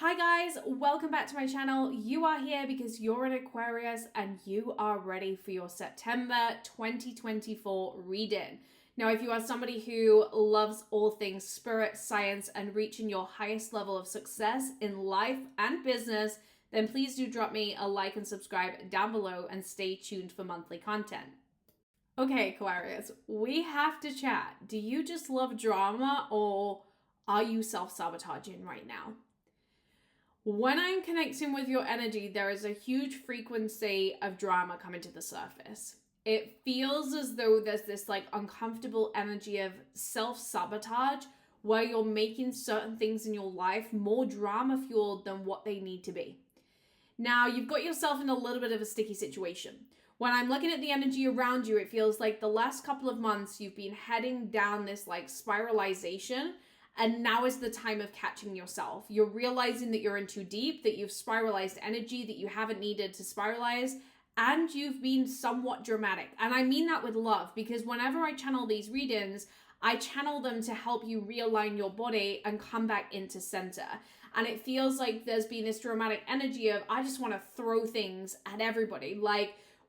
Hi guys, welcome back to my channel. You are here because you're an Aquarius and you are ready for your September 2024 reading. Now, if you are somebody who loves all things spirit, science, and reaching your highest level of success in life and business, then please do drop me a like and subscribe down below and stay tuned for monthly content. Okay, Aquarius, we have to chat. Do you just love drama or are you self-sabotaging right now? When I'm connecting with your energy, there is a huge frequency of drama coming to the surface. It feels as though there's this uncomfortable energy of self-sabotage where you're making certain things in your life more drama fueled than what they need to be. Now, you've got yourself in a little bit of a sticky situation. When I'm looking at the energy around you, it feels like the last couple of months you've been heading down this spiralization. And now is the time of catching yourself. You're realizing that you're in too deep, that you've spiralized energy that you haven't needed to spiralize, and you've been somewhat dramatic. And I mean that with love, because whenever I channel these readings, I channel them to help you realign your body and come back into center. And it feels like there's been this dramatic energy of, I just want to throw things at everybody.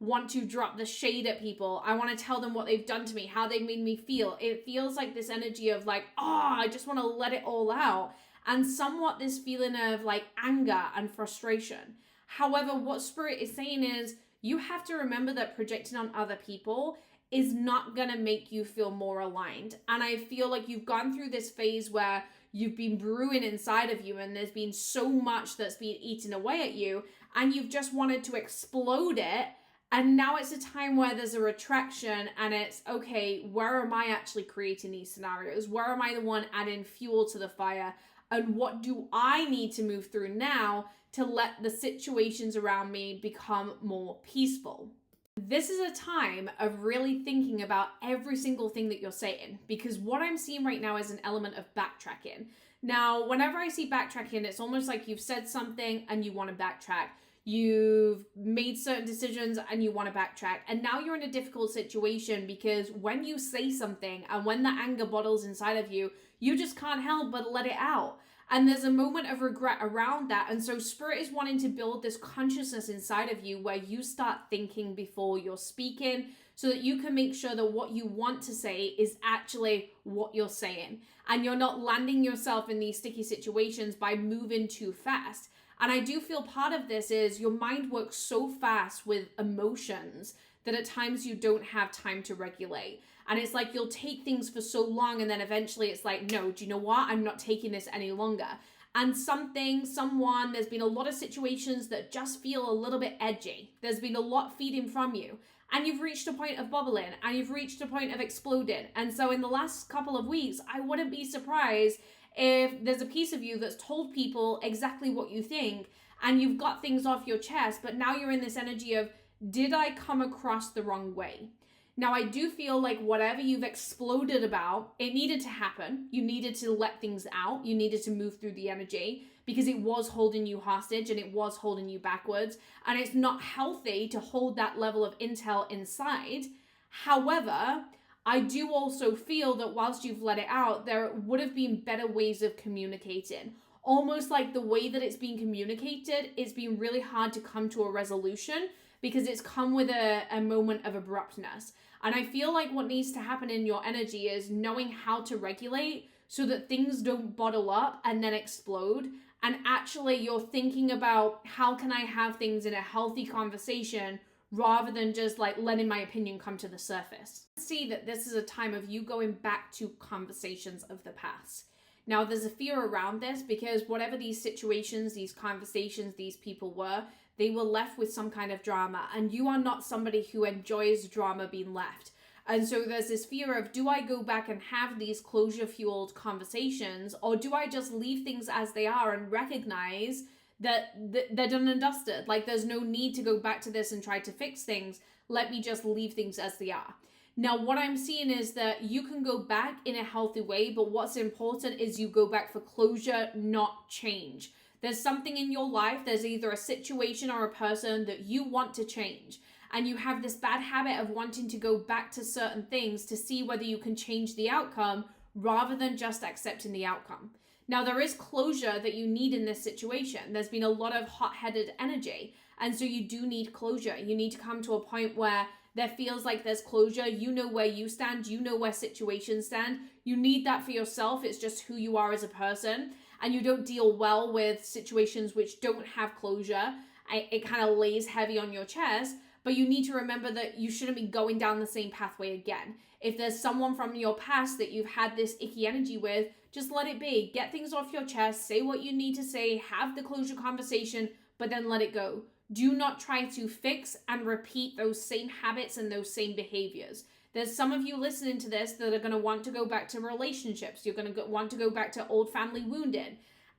Want to drop the shade at people. I want to tell them what they've done to me, how they made me feel. It feels like this energy of I just want to let it all out. And somewhat this feeling of anger and frustration. However, what Spirit is saying is you have to remember that projecting on other people is not going to make you feel more aligned. And I feel like you've gone through this phase where you've been brewing inside of you and there's been so much that's been eaten away at you and you've just wanted to explode it. And now it's a time where there's a retraction and it's, okay, where am I actually creating these scenarios? Where am I the one adding fuel to the fire? And what do I need to move through now to let the situations around me become more peaceful? This is a time of really thinking about every single thing that you're saying, because what I'm seeing right now is an element of backtracking. Now, whenever I see backtracking, it's almost like you've said something and you want to backtrack. You've made certain decisions and you want to backtrack. And now you're in a difficult situation because when you say something and when the anger bottles inside of you, you just can't help but let it out. And there's a moment of regret around that. And so Spirit is wanting to build this consciousness inside of you where you start thinking before you're speaking so that you can make sure that what you want to say is actually what you're saying. And you're not landing yourself in these sticky situations by moving too fast. And I do feel part of this is your mind works so fast with emotions that at times you don't have time to regulate. And it's like you'll take things for so long and then eventually it's like, no, do you know what? I'm not taking this any longer. And someone, there's been a lot of situations that just feel a little bit edgy. There's been a lot feeding from you. And you've reached a point of bubbling and you've reached a point of exploding. And so in the last couple of weeks, I wouldn't be surprised if there's a piece of you that's told people exactly what you think and you've got things off your chest, but now you're in this energy of, did I come across the wrong way? Now, I do feel like whatever you've exploded about, it needed to happen. You needed to let things out. You needed to move through the energy because it was holding you hostage and it was holding you backwards. And it's not healthy to hold that level of intel inside. However, I do also feel that whilst you've let it out, there would have been better ways of communicating. Almost like the way that it's being communicated, it's been really hard to come to a resolution because it's come with a moment of abruptness. And I feel like what needs to happen in your energy is knowing how to regulate so that things don't bottle up and then explode. And actually you're thinking about how can I have things in a healthy conversation rather than just letting my opinion come to the surface. See that this is a time of you going back to conversations of the past. Now, there's a fear around this because whatever these situations, these conversations, these people were, they were left with some kind of drama. And you are not somebody who enjoys drama being left. And so there's this fear of, do I go back and have these closure-fueled conversations, or do I just leave things as they are and recognize that they're done and dusted? There's no need to go back to this and try to fix things. Let me just leave things as they are. Now, what I'm seeing is that you can go back in a healthy way, but what's important is you go back for closure, not change. There's something in your life, there's either a situation or a person that you want to change. And you have this bad habit of wanting to go back to certain things to see whether you can change the outcome rather than just accepting the outcome. Now, there is closure that you need in this situation. There's been a lot of hot-headed energy, and so you do need closure. You need to come to a point where there feels like there's closure. You know where you stand. You know where situations stand. You need that for yourself. It's just who you are as a person, and you don't deal well with situations which don't have closure. It kind of lays heavy on your chest, but you need to remember that you shouldn't be going down the same pathway again. If there's someone from your past that you've had this icky energy with, just let it be. Get things off your chest, say what you need to say, have the closure conversation, but then let it go. Do not try to fix and repeat those same habits and those same behaviors. There's some of you listening to this that are going to want to go back to relationships. You're going to want to go back to old family wounded.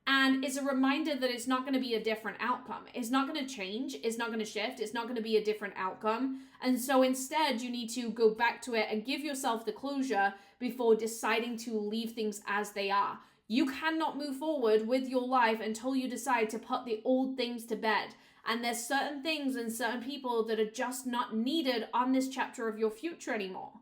And it's a reminder that it's not going to be a different outcome. It's not going to change. It's not going to shift. It's not going to be a different outcome. And so instead, you need to go back to it and give yourself the closure before deciding to leave things as they are. You cannot move forward with your life until you decide to put the old things to bed. And there's certain things and certain people that are just not needed on this chapter of your future anymore.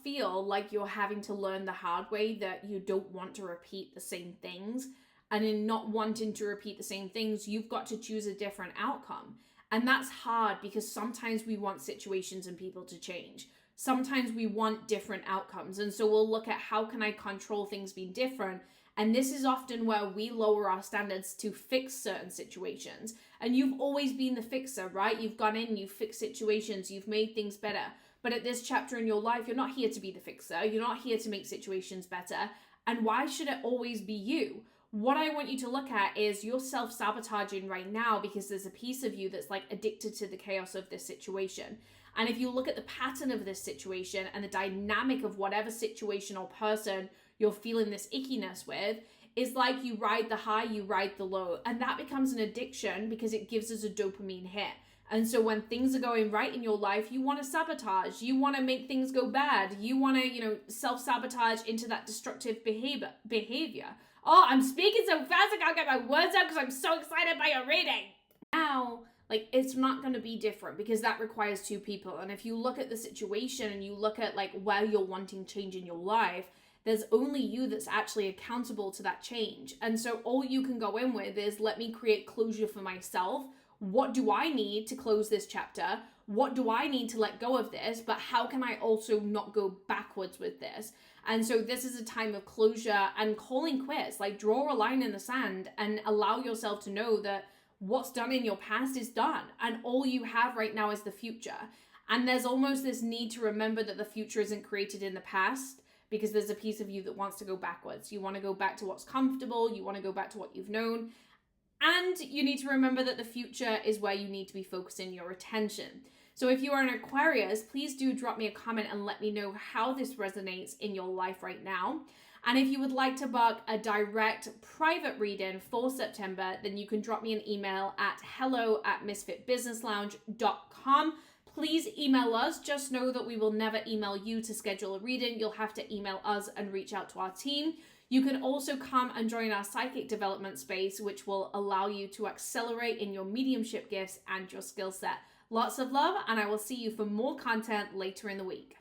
Feel like you're having to learn the hard way that you don't want to repeat the same things. And in not wanting to repeat the same things, you've got to choose a different outcome. And that's hard because sometimes we want situations and people to change. Sometimes we want different outcomes. And so we'll look at how can I control things being different. And this is often where we lower our standards to fix certain situations. And you've always been the fixer, right? You've gone in, you've fixed situations, you've made things better. But at this chapter in your life, you're not here to be the fixer. You're not here to make situations better. And why should it always be you? What I want you to look at is you're self-sabotaging right now because there's a piece of you that's like addicted to the chaos of this situation. And if you look at the pattern of this situation and the dynamic of whatever situation or person you're feeling this ickiness with, is like you ride the high, you ride the low. And that becomes an addiction because it gives us a dopamine hit. And so when things are going right in your life, you want to sabotage, you want to make things go bad, you want to, self-sabotage into that destructive behavior. Oh, I'm speaking so fast, I can't get my words out because I'm so excited by your reading. Now, it's not going to be different because that requires two people. And if you look at the situation and you look at where you're wanting change in your life, there's only you that's actually accountable to that change. And so all you can go in with is let me create closure for myself. What do I need to close this chapter? What do I need to let go of this? But how can I also not go backwards with this? And so this is a time of closure and calling quits. Draw a line in the sand and allow yourself to know that what's done in your past is done. And all you have right now is the future. And there's almost this need to remember that the future isn't created in the past because there's a piece of you that wants to go backwards. You want to go back to what's comfortable. You want to go back to what you've known. And you need to remember that the future is where you need to be focusing your attention. So if you are an Aquarius, please do drop me a comment and let me know how this resonates in your life right now. And if you would like to book a direct private reading for September, then you can drop me an email at hello@misfitbusinesslounge.com. Please email us. Just know that we will never email you to schedule a reading. You'll have to email us and reach out to our team. You can also come and join our psychic development space, which will allow you to accelerate in your mediumship gifts and your skill set. Lots of love, and I will see you for more content later in the week.